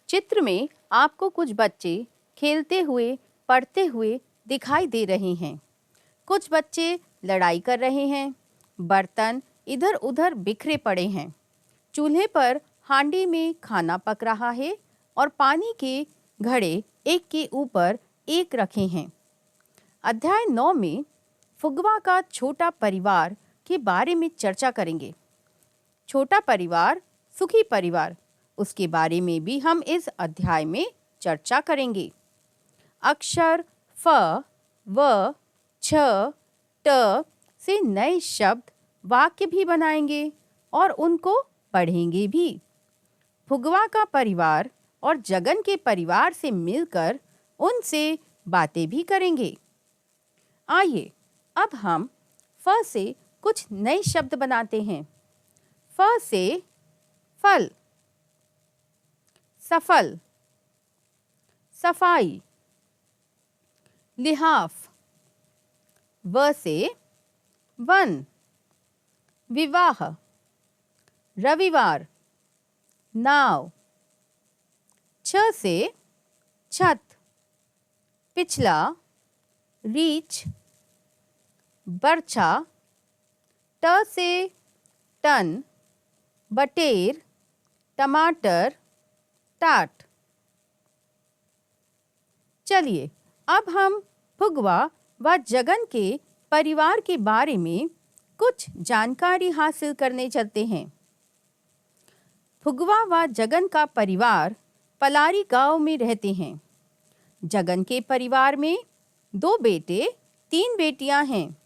चित्र में आपको कुछ बच्चे खेलते हुए, पढ़ते हुए दिखाई दे रहे हैं। कुछ बच्चे लड़ाई कर रहे हैं। बर्तन इधर उधर बिखरे पड़े हैं। चूल्हे पर हांडी में खाना पक रहा है और पानी के घड़े एक के ऊपर एक रखे हैं। अध्याय 9 में फुगवा का छोटा परिवार के बारे में चर्चा करेंगे। छोटा परिवार, सुखी परिवार, उसके बारे में भी हम इस अध्याय में चर्चा करेंगे। अक्षर फ, व, छ, ट से नए शब्द, वाक्य भी बनाएंगे और उनको पढ़ेंगे भी। फुगवा का परिवार और जगन के परिवार से मिलकर उनसे बातें भी करेंगे। आइए अब हम फ से कुछ नए शब्द बनाते हैं। फ से फल, सफल, सफाई, लिहाफ। व से वन, विवाह, रविवार, नाव। छ से छत, पिछला, रीछ, बरछा। ट से टन, बटेर, टमाटर, टाट। चलिए अब हम फुगवा व जगन के परिवार के बारे में कुछ जानकारी हासिल करने चलते हैं। फुगवा व जगन का परिवार पलारी गांव में रहते हैं। जगन के परिवार में 2 बेटे 3 बेटियां हैं।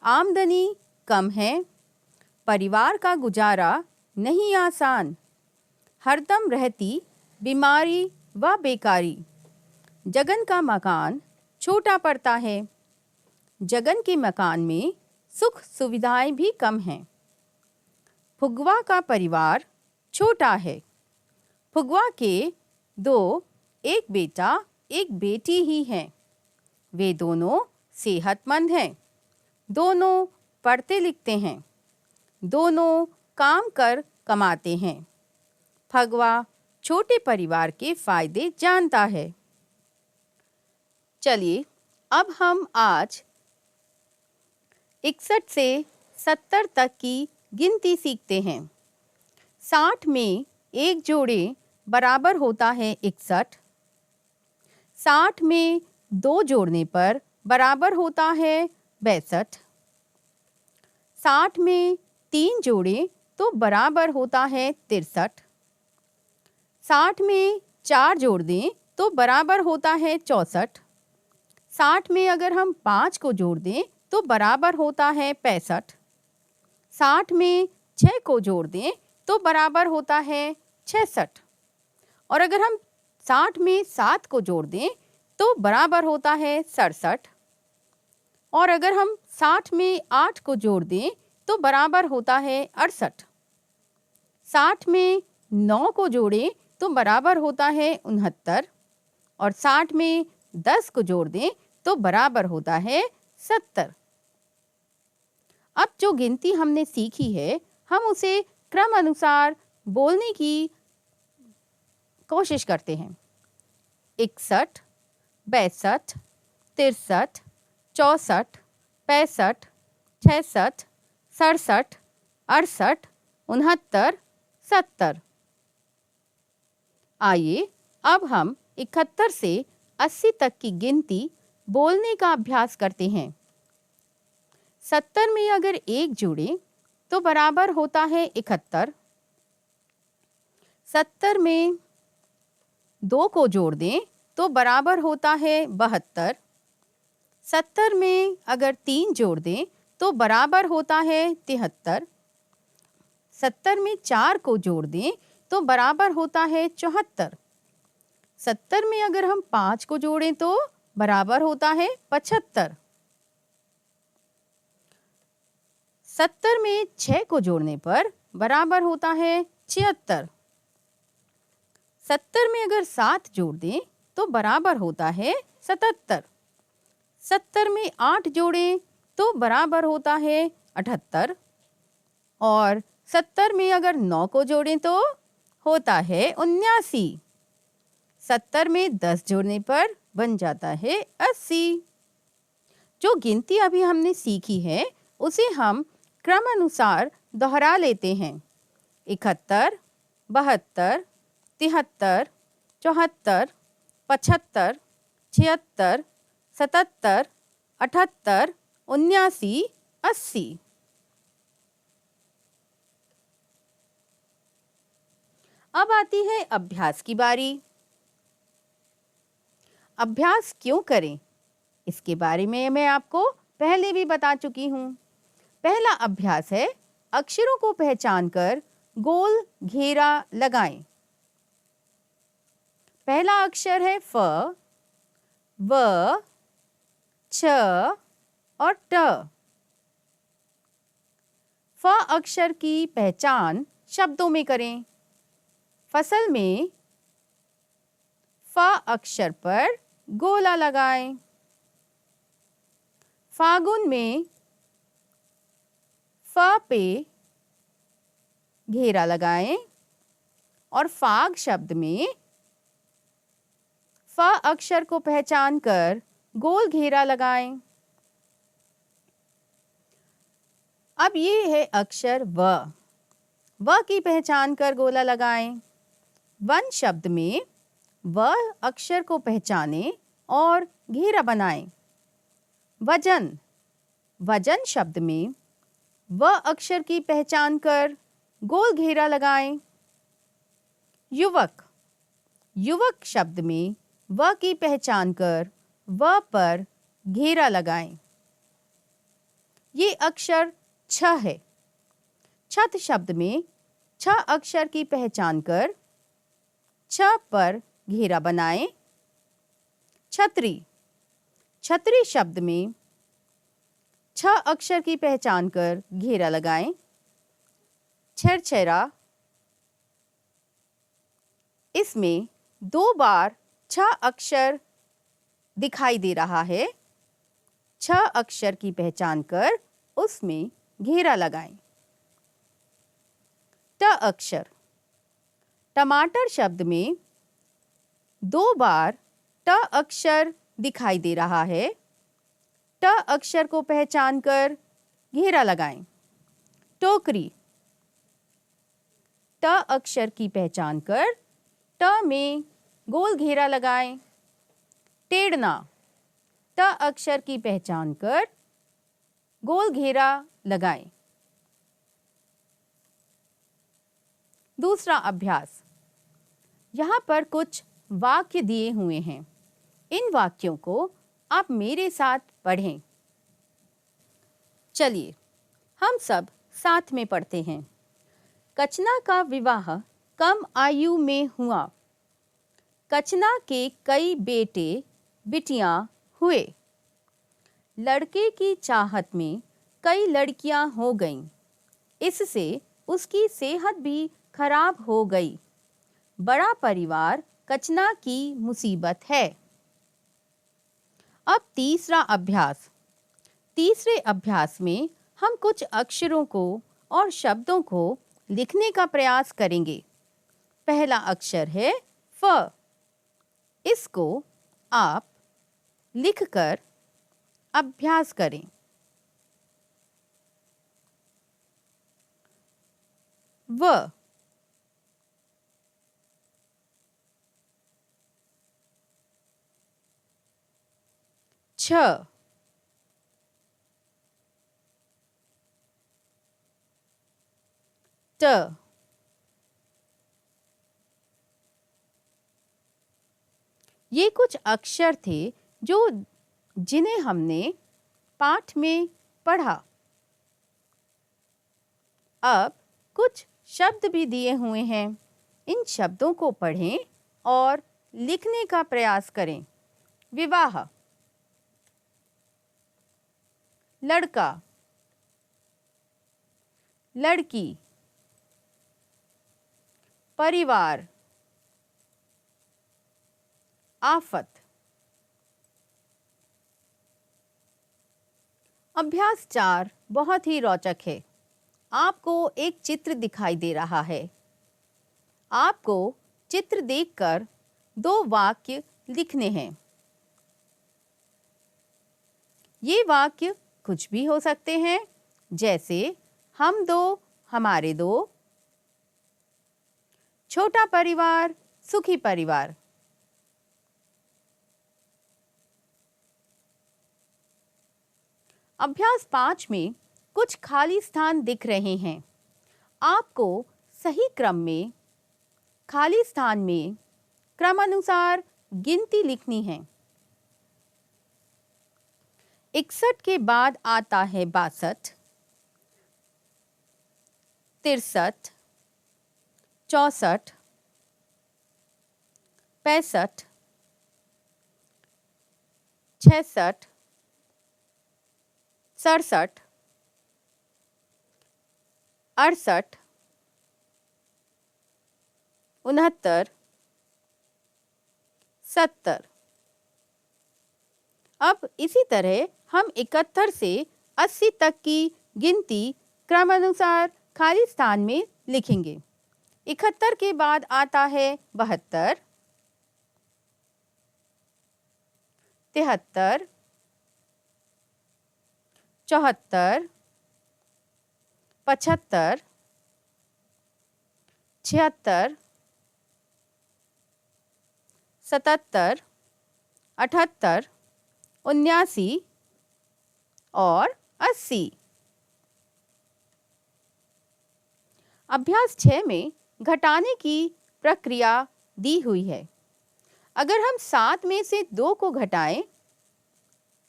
आमदनी कम है। परिवार का गुजारा नहीं आसान। हरदम रहती बीमारी व बेकारी। जगन का मकान छोटा पड़ता है। जगन के मकान में सुख सुविधाएं भी कम हैं। फुगवा का परिवार छोटा है। फुगवा के 2, एक बेटा एक बेटी ही हैं। वे दोनों सेहतमंद हैं। दोनों पढ़ते लिखते हैं। दोनों काम कर कमाते हैं। फुगवा छोटे परिवार के फायदे जानता है। चलिए अब हम आज 61 से 70 तक की गिनती सीखते हैं। 60 में एक जोड़े बराबर होता है 61। 60 में 2 जोड़ने पर बराबर होता है 62। 60 में 3 जोड़े तो बराबर होता है 63। 60 में 4 जोड़ दें तो बराबर होता है 64। 60 में अगर हम 5 को जोड़ दें तो बराबर होता है 65। 60 में 6 को जोड़ दें तो बराबर होता है 66। और अगर हम 60 में 7 को जोड़ दें तो बराबर होता है 67। और अगर हम 60 में 8 को जोड़ दें तो बराबर होता है 68। 60 में 9 को जोड़ें तो बराबर होता है 69। और 60 में 10 को जोड़ दें तो बराबर होता है 70। अब जो गिनती हमने सीखी है हम उसे क्रम अनुसार बोलने की कोशिश करते हैं। 61, 62, 63, 64, 65, 66, 67, 68, 69, 70। आइए अब हम 71 से 80 तक की गिनती बोलने का अभ्यास करते हैं। 70 में अगर 1 जोड़ें तो बराबर होता है 71। 70 में 2 को जोड़ दें तो बराबर होता है 72। 70 में अगर 3 जोड़ दें तो बराबर होता है 73। 70 में 4 को जोड़ दें तो बराबर होता है 74। 70 में अगर हम 5 को जोड़ें तो बराबर होता है 75। 70 में 6 को जोड़ने पर बराबर होता है 76। 70 में अगर 7 जोड़ दें तो बराबर होता है 77। 70 में 8 जोड़ें तो बराबर होता है 78। और 70 में अगर 9 को जोड़ें तो होता है 79। 70 में 10 जोड़ने पर बन जाता है 80। जो गिनती अभी हमने सीखी है उसे हम क्रम अनुसार दोहरा लेते हैं। 71, 72, 73, 74, 75, 76, 77, 78, 79, 80। अब आती है अभ्यास की बारी। अभ्यास क्यों करें इसके बारे में मैं आपको पहले भी बता चुकी हूँ। पहला अभ्यास है अक्षरों को पहचान कर गोल घेरा लगाएं। पहला अक्षर है फ, व, छ और ट। फ अक्षर की पहचान शब्दों में करें। फसल में फ अक्षर पर गोला लगाएं। फागुन में फ पे घेरा लगाएं और फाग शब्द में फ अक्षर को पहचान कर गोल घेरा लगाएं। अब ये है अक्षर व की पहचान कर गोला लगाएं। वन शब्द में व अक्षर को पहचानें और घेरा बनाएं। वजन शब्द में व अक्षर की पहचान कर गोल घेरा लगाएं। युवक शब्द में व की पहचान कर व पर घेरा लगाएं। ये अक्षर छ है। छत शब्द में छ अक्षर की पहचान कर छ पर घेरा बनाएं। छतरी शब्द में छ अक्षर की पहचान कर घेरा लगाएं। छेरछेरा, इसमें 2 बार छ अक्षर दिखाई दे रहा है। छ अक्षर की पहचान कर उसमें घेरा लगाएं। ट अक्षर, टमाटर शब्द में 2 बार ट अक्षर दिखाई दे रहा है। ट अक्षर को पहचान कर घेरा लगाएं। टोकरी, ट अक्षर की पहचान कर ट में गोल घेरा लगाएं। टेढ़ना, ट अक्षर की पहचान कर गोल घेरा लगाएं। दूसरा अभ्यास, यहाँ पर कुछ वाक्य दिए हुए हैं। इन वाक्यों को आप मेरे साथ पढ़ें। चलिए हम सब साथ में पढ़ते हैं। कचना का विवाह कम आयु में हुआ। कचना के कई बेटे बिटियां हुए। लड़के की चाहत में कई लड़कियां हो गईं। इससे उसकी सेहत भी खराब हो गई। बड़ा परिवार कचना की मुसीबत है। अब तीसरा अभ्यास। तीसरे अभ्यास में हम कुछ अक्षरों को और शब्दों को लिखने का प्रयास करेंगे। पहला अक्षर है फ। इसको आप लिखकर अभ्यास करें। व, छ, ट, ये कुछ अक्षर थे जिन्हें हमने पाठ में पढ़ा। अब कुछ शब्द भी दिए हुए हैं। इन शब्दों को पढ़ें और लिखने का प्रयास करें। विवाह, लड़का, लड़की, परिवार, आफत। अभ्यास 4 बहुत ही रोचक है। आपको एक चित्र दिखाई दे रहा है। आपको चित्र देखकर दो वाक्य लिखने हैं। ये वाक्य कुछ भी हो सकते हैं, जैसे हम दो, हमारे दो, छोटा परिवार, सुखी परिवार। अभ्यास 5 में कुछ खाली स्थान दिख रहे हैं। आपको सही क्रम में खाली स्थान में क्रमानुसार गिनती लिखनी है। 61 के बाद आता है 62, 63, 64, 65, 66, 67, 68, 69, 70। अब इसी तरह हम 71 से 80 तक की गिनती क्रमानुसार खाली स्थान में लिखेंगे। 71 के बाद आता है 72, 73, 74, 75, 76, 77, 78, 79 और 80। अभ्यास 6 में घटाने की प्रक्रिया दी हुई है। अगर हम 7 में से 2 को घटाएं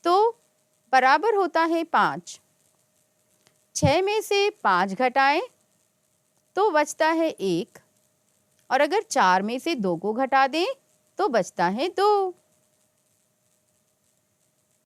तो बराबर होता है 5। 6 में से 5 घटाएं तो बचता है 1, और अगर 4 में से 2 को घटा दें तो बचता है 2।